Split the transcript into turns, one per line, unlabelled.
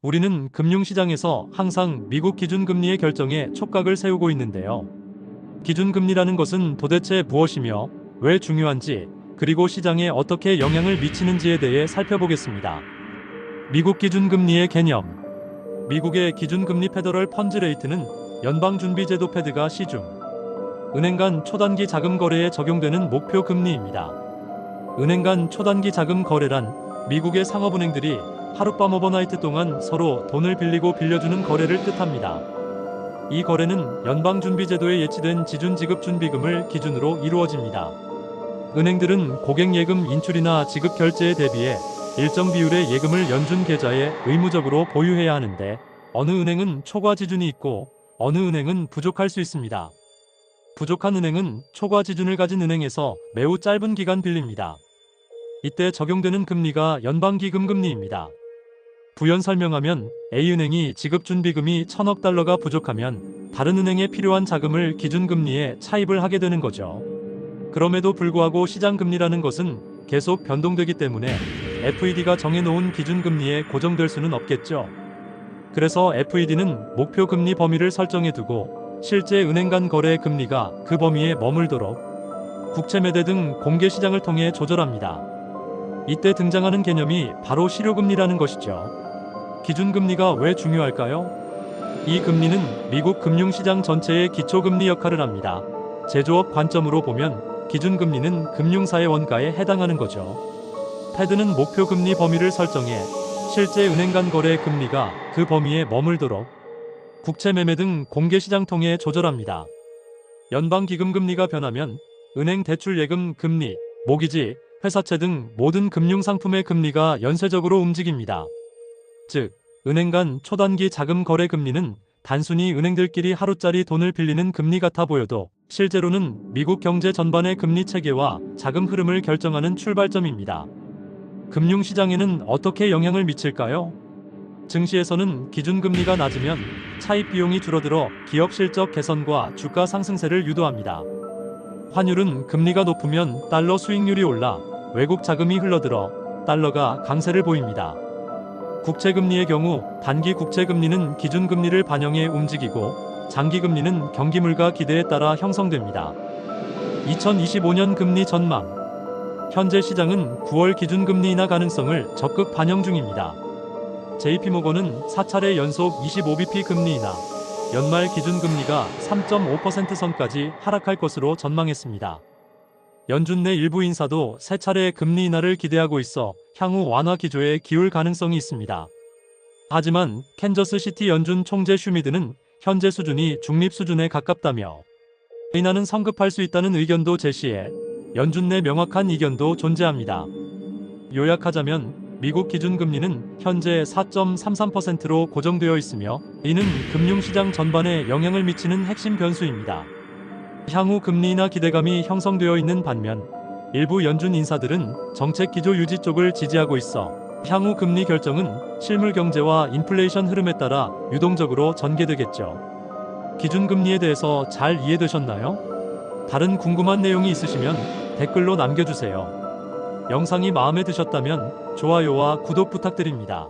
우리는 금융시장에서 항상 미국 기준금리의 결정에 촉각을 세우고 있는데요. 기준금리라는 것은 도대체 무엇이며 왜 중요한지, 그리고 시장에 어떻게 영향을 미치는지에 대해 살펴보겠습니다. 미국 기준금리의 개념. 미국의 기준금리 페더럴 펀즈 레이트는 연방준비제도 페드가 시중 은행 간 초단기 자금 거래에 적용되는 목표 금리입니다. 은행 간 초단기 자금 거래란 미국의 상업은행들이 하룻밤 오버나이트 동안 서로 돈을 빌리고 빌려주는 거래를 뜻합니다. 이 거래는 연방준비제도에 예치된 지준지급준비금을 기준으로 이루어집니다. 은행들은 고객 예금 인출이나 지급 결제에 대비해 일정 비율의 예금을 연준 계좌에 의무적으로 보유해야 하는데, 어느 은행은 초과 지준이 있고 어느 은행은 부족할 수 있습니다. 부족한 은행은 초과 지준을 가진 은행에서 매우 짧은 기간 빌립니다. 이때 적용되는 금리가 연방기금금리입니다. 부연 설명하면 A은행이 지급준비금이 1,000억 달러가 부족하면 다른 은행에 필요한 자금을 기준금리에 차입을 하게 되는 거죠. 그럼에도 불구하고 시장금리라는 것은 계속 변동되기 때문에 FED가 정해놓은 기준금리에 고정될 수는 없겠죠. 그래서 FED는 목표금리 범위를 설정해두고 실제 은행 간 거래 금리가 그 범위에 머물도록 국채 매대 등 공개시장을 통해 조절합니다. 이때 등장하는 개념이 바로 실효금리라는 것이죠. 기준금리가 왜 중요할까요? 이 금리는 미국 금융시장 전체의 기초금리 역할을 합니다. 제조업 관점으로 보면 기준금리는 금융사의 원가에 해당하는 거죠. 페드는 목표금리 범위를 설정해 실제 은행 간 거래 금리가 그 범위에 머물도록 국채 매매 등 공개시장 통해 조절합니다. 연방기금금리가 변하면 은행 대출 예금 금리, 모기지, 회사채 등 모든 금융상품의 금리가 연쇄적으로 움직입니다. 즉, 은행 간 초단기 자금 거래 금리는 단순히 은행들끼리 하루짜리 돈을 빌리는 금리 같아 보여도 실제로는 미국 경제 전반의 금리 체계와 자금 흐름을 결정하는 출발점입니다. 금융시장에는 어떻게 영향을 미칠까요? 증시에서는 기준금리가 낮으면 차입 비용이 줄어들어 기업 실적 개선과 주가 상승세를 유도합니다. 환율은 금리가 높으면 달러 수익률이 올라 외국 자금이 흘러들어 달러가 강세를 보입니다. 국채금리의 경우 단기 국채금리는 기준금리를 반영해 움직이고 장기금리는 경기물가 기대에 따라 형성됩니다. 2025년 금리 전망. 현재 시장은 9월 기준금리 인하 가능성을 적극 반영 중입니다. JP모건은 4차례 연속 25bp 금리 인하, 연말 기준금리가 3.5% 선까지 하락할 것으로 전망했습니다. 연준 내 일부 인사도 3차례 금리 인하를 기대하고 있어 향후 완화 기조에 기울 가능성이 있습니다. 하지만 캔저스시티 연준 총재 슈미드는 현재 수준이 중립 수준에 가깝다며 인하는 성급할 수 있다는 의견도 제시해 연준 내 명확한 이견도 존재합니다. 요약하자면 미국 기준금리는 현재 4.33%로 고정되어 있으며 이는 금융시장 전반에 영향을 미치는 핵심 변수입니다. 향후 금리 인하 기대감이 형성되어 있는 반면 일부 연준 인사들은 정책 기조 유지 쪽을 지지하고 있어 향후 금리 결정은 실물 경제와 인플레이션 흐름에 따라 유동적으로 전개되겠죠. 기준금리에 대해서 잘 이해되셨나요? 다른 궁금한 내용이 있으시면 댓글로 남겨주세요. 영상이 마음에 드셨다면 좋아요와 구독 부탁드립니다.